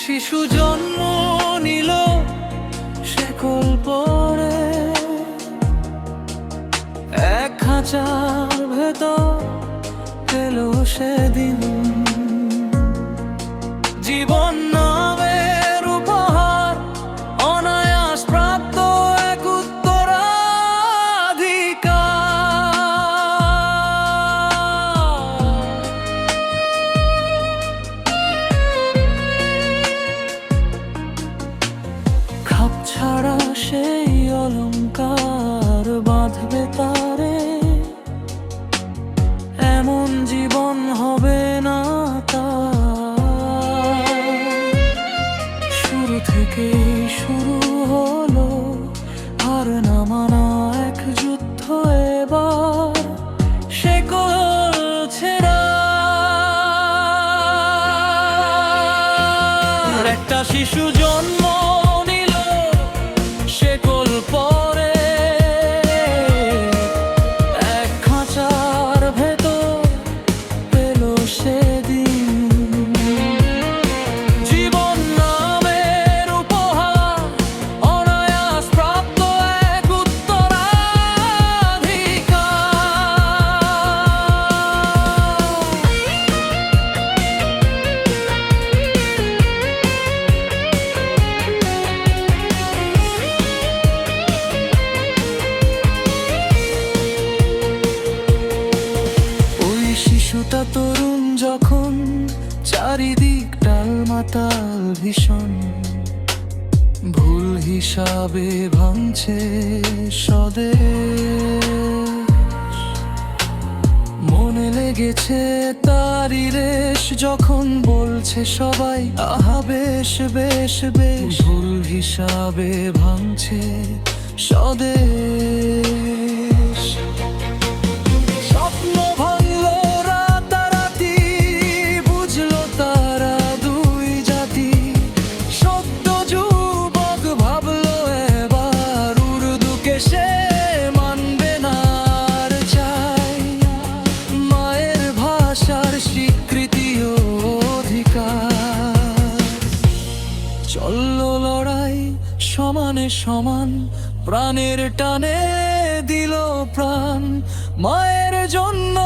শিশু জন্ম নিল শেকল পরে, এক খাঁচার ভেতর এলো সেদিন। জীবন নামের উপহার, অনায়াস প্রাপ্ত এক উত্তরাধিকার। খাপ ছাড়া সেই অলংকার বাঁধবে তারে, এমন জীবন হবে না তার। শুরু থেকেই শুরু হলো হার না মানা এক যুদ্ধ, এবার শেকল ছেঁড়া। একটা শিশু জন্ম নিল শেকল পরে, এক খাঁচার ভেতর পেলো সেদিন। জীবন নামের উপহার, অনায়াস প্রাপ্ত এক উত্তরাধিকার। ওই শিশুটা তরুণ যখন, চারিদিক টালমাটাল ভীষণ, ভুল হিসাবে ভাঙছে স্বদেশ। মনে লেগেছে তারই রেশ যখন বলছে সবাই আহা বেশ বেশ বেশ। ভুল হিসাবে ভাঙছে স্বদেশ। স্বপ্ন ভাঙলো রাতারাতি, বুঝলো তারা দুই জাতি। সদ্য যুবক ভাবলো এবার উর্দুকে সে মানবে না আর চাই মায়ের ভাষার স্বীকৃতি ও অধিকার। চললো লড়াই সমানে সমান, প্রাণের টানে দিল প্রাণ মায়ের জন্য।